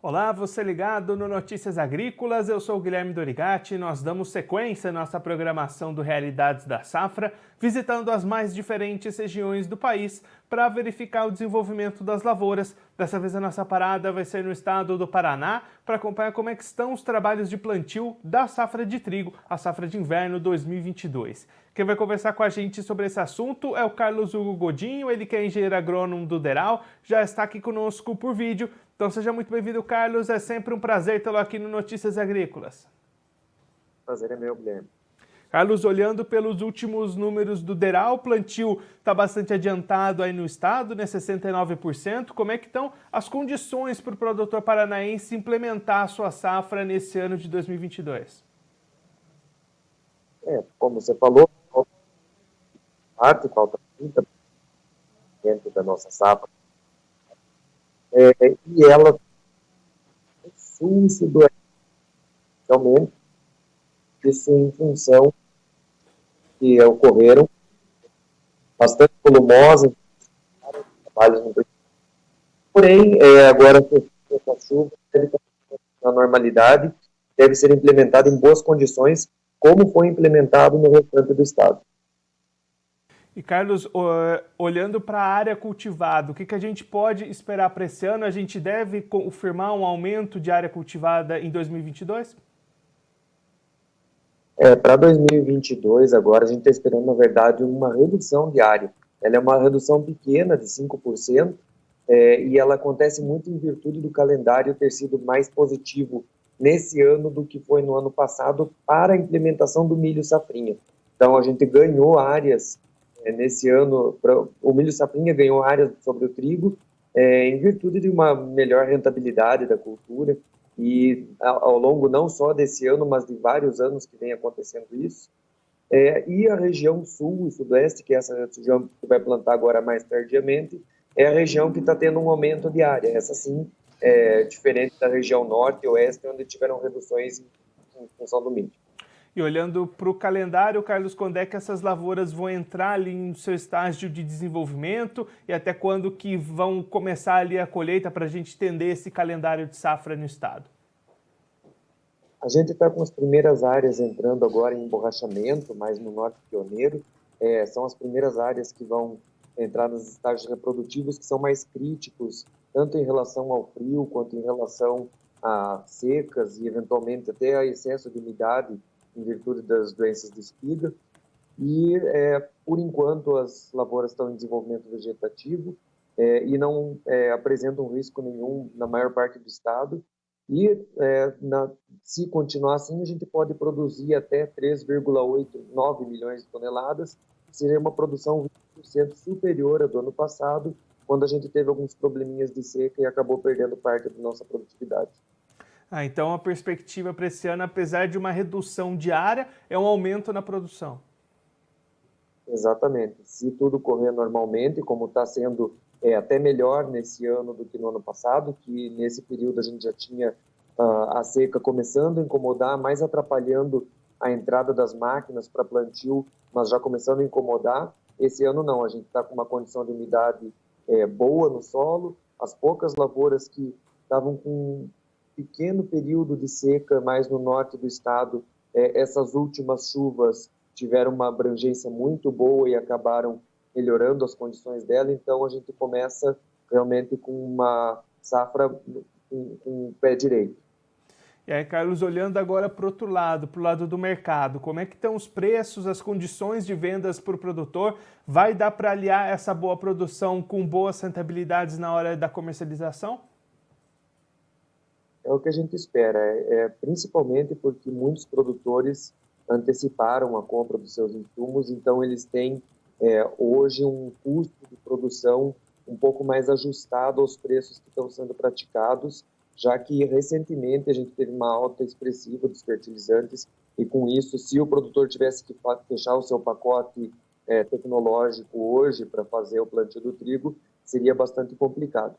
Olá, você ligado no Notícias Agrícolas, eu sou o Guilherme Dorigatti e nós damos sequência à nossa programação do Realidades da Safra, visitando as mais diferentes regiões do país para verificar o desenvolvimento das lavouras. Dessa vez a nossa parada vai ser no estado do Paraná para acompanhar como é que estão os trabalhos de plantio da safra de trigo, a safra de inverno 2022. Quem vai conversar com a gente sobre esse assunto é o Carlos Hugo Godinho, ele que é engenheiro agrônomo do DERAL, já está aqui conosco por vídeo. Então seja muito bem-vindo, Carlos. É sempre um prazer tê-lo aqui no Notícias Agrícolas. Prazer é meu, Guilherme. Carlos, olhando pelos últimos números do DERAL, o plantio está bastante adiantado aí no estado, né, 69%. Como é que estão as condições para o produtor paranaense implementar a sua safra nesse ano de 2022? Como você falou, falta 30% da nossa safra. E ela, sul e sudoeste, realmente, isso em função que ocorreram bastante volumosas, trabalhos no Brasil. Porém, agora com a chuva, deve estar na normalidade, deve ser implementado em boas condições, como foi implementado no restante do estado. E, Carlos, olhando para a área cultivada, o que a gente pode esperar para esse ano? A gente deve confirmar um aumento de área cultivada em 2022? Para 2022, agora, a gente está esperando, na verdade, uma redução de área. Ela é uma redução pequena, de 5%, e ela acontece muito em virtude do calendário ter sido mais positivo nesse ano do que foi no ano passado para a implementação do milho safrinha. Então, a gente ganhou áreas nesse ano, o milho safrinha ganhou áreas sobre o trigo, em virtude de uma melhor rentabilidade da cultura, e ao longo não só desse ano, mas de vários anos que vem acontecendo isso. E a região sul e sudeste, que é essa região que vai plantar agora mais tardiamente, é a região que está tendo um aumento de área. Essa sim é diferente da região norte e oeste, onde tiveram reduções em função do milho. E olhando para o calendário, Carlos, quando é que essas lavouras vão entrar ali no seu estágio de desenvolvimento e até quando que vão começar ali a colheita para a gente entender esse calendário de safra no estado? A gente está com as primeiras áreas entrando agora em emborrachamento, mais no norte pioneiro. São as primeiras áreas que vão entrar nos estágios reprodutivos que são mais críticos, tanto em relação ao frio quanto em relação a secas e eventualmente até a excesso de umidade em virtude das doenças de espiga. E, por enquanto, as lavouras estão em desenvolvimento vegetativo e não apresentam risco nenhum na maior parte do estado. E, se continuar assim, a gente pode produzir até 3,89 milhões de toneladas, que seria uma produção 20% superior à do ano passado, quando a gente teve alguns probleminhas de seca e acabou perdendo parte da nossa produtividade. Então a perspectiva para esse ano, apesar de uma redução de área, é um aumento na produção. Exatamente. Se tudo correr normalmente, como está sendo até melhor nesse ano do que no ano passado, que nesse período a gente já tinha a seca começando a incomodar, mais atrapalhando a entrada das máquinas para plantio, mas já começando a incomodar. Esse ano não, a gente está com uma condição de umidade boa no solo, as poucas lavouras que estavam com pequeno período de seca mais no norte do estado, essas últimas chuvas tiveram uma abrangência muito boa e acabaram melhorando as condições dela, então a gente começa realmente com uma safra com o pé direito. E aí, Carlos, olhando agora para o lado do mercado, como é que estão os preços, as condições de vendas para o produtor? Vai dar para aliar essa boa produção com boas rentabilidades na hora da comercialização? É o que a gente espera, principalmente porque muitos produtores anteciparam a compra dos seus insumos, então eles têm hoje um custo de produção um pouco mais ajustado aos preços que estão sendo praticados, já que recentemente a gente teve uma alta expressiva dos fertilizantes e com isso, se o produtor tivesse que fechar o seu pacote tecnológico hoje para fazer o plantio do trigo, seria bastante complicado.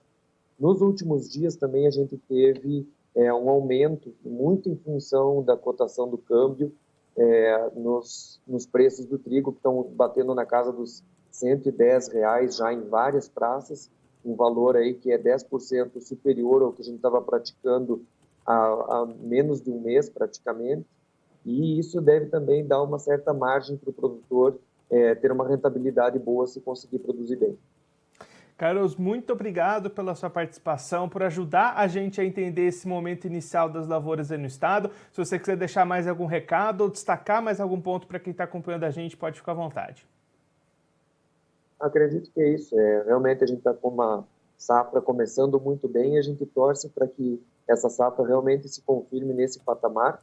Nos últimos dias também a gente teve um aumento, muito em função da cotação do câmbio, nos preços do trigo, que estão batendo na casa dos R$ 110 já em várias praças, um valor aí que é 10% superior ao que a gente estava praticando há menos de um mês praticamente, e isso deve também dar uma certa margem para o produtor ter uma rentabilidade boa se conseguir produzir bem. Carlos, muito obrigado pela sua participação, por ajudar a gente a entender esse momento inicial das lavouras aí no estado. Se você quiser deixar mais algum recado ou destacar mais algum ponto para quem está acompanhando a gente, pode ficar à vontade. Acredito que é isso. Realmente a gente está com uma safra começando muito bem e a gente torce para que essa safra realmente se confirme nesse patamar.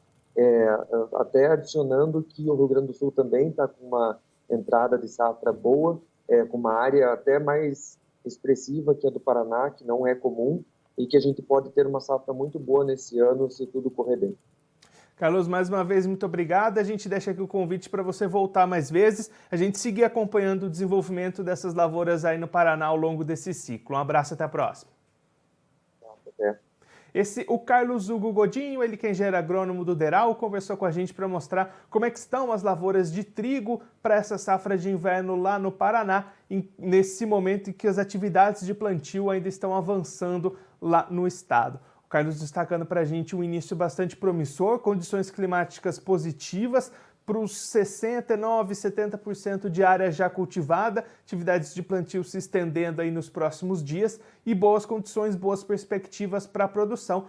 Até adicionando que o Rio Grande do Sul também está com uma entrada de safra boa, com uma área até mais expressiva que a do Paraná, que não é comum, e que a gente pode ter uma safra muito boa nesse ano se tudo correr bem. Carlos, mais uma vez, muito obrigado. A gente deixa aqui o convite para você voltar mais vezes, a gente seguir acompanhando o desenvolvimento dessas lavouras aí no Paraná ao longo desse ciclo. Um abraço, até a próxima. Até. O Carlos Hugo Godinho, ele que é engenheiro agrônomo do DERAL, conversou com a gente para mostrar como é que estão as lavouras de trigo para essa safra de inverno lá no Paraná, nesse momento em que as atividades de plantio ainda estão avançando lá no estado. O Carlos destacando para a gente um início bastante promissor, condições climáticas positivas, para os 69%, 70% de área já cultivada, atividades de plantio se estendendo aí nos próximos dias e boas condições, boas perspectivas para a produção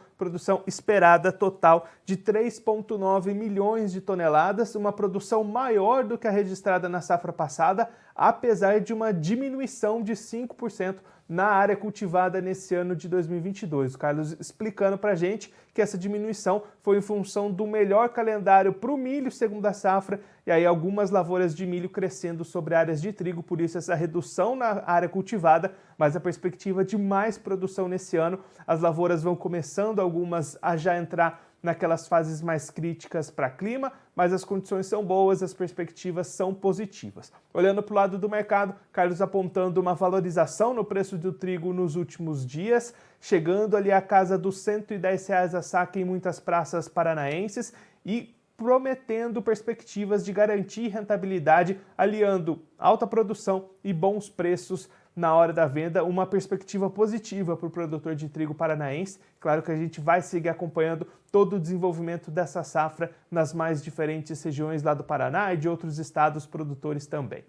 esperada total de 3,9 milhões de toneladas, uma produção maior do que a registrada na safra passada, apesar de uma diminuição de 5% na área cultivada nesse ano de 2022. O Carlos explicando para a gente que essa diminuição foi em função do melhor calendário para o milho segundo a safra, e aí algumas lavouras de milho crescendo sobre áreas de trigo, por isso essa redução na área cultivada, mas a perspectiva de mais produção nesse ano. As lavouras vão começando algumas a já entrar naquelas fases mais críticas para clima, mas as condições são boas, as perspectivas são positivas. Olhando para o lado do mercado, Carlos apontando uma valorização no preço do trigo nos últimos dias, chegando ali à casa dos R$110 a saca em muitas praças paranaenses e prometendo perspectivas de garantir rentabilidade, aliando alta produção e bons preços na hora da venda, uma perspectiva positiva para o produtor de trigo paranaense. Claro que a gente vai seguir acompanhando todo o desenvolvimento dessa safra nas mais diferentes regiões lá do Paraná e de outros estados produtores também.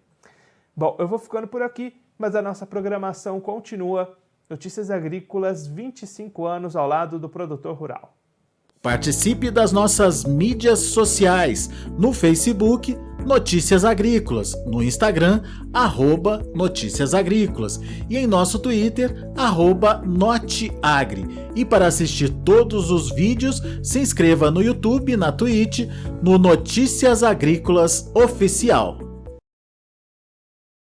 Bom, eu vou ficando por aqui, mas a nossa programação continua. Notícias Agrícolas, 25 anos ao lado do produtor rural. Participe das nossas mídias sociais, no Facebook, Notícias Agrícolas, no Instagram, @Notícias Agrícolas e em nosso Twitter, @Noteagri. E para assistir todos os vídeos, se inscreva no YouTube, na Twitch, no Notícias Agrícolas Oficial.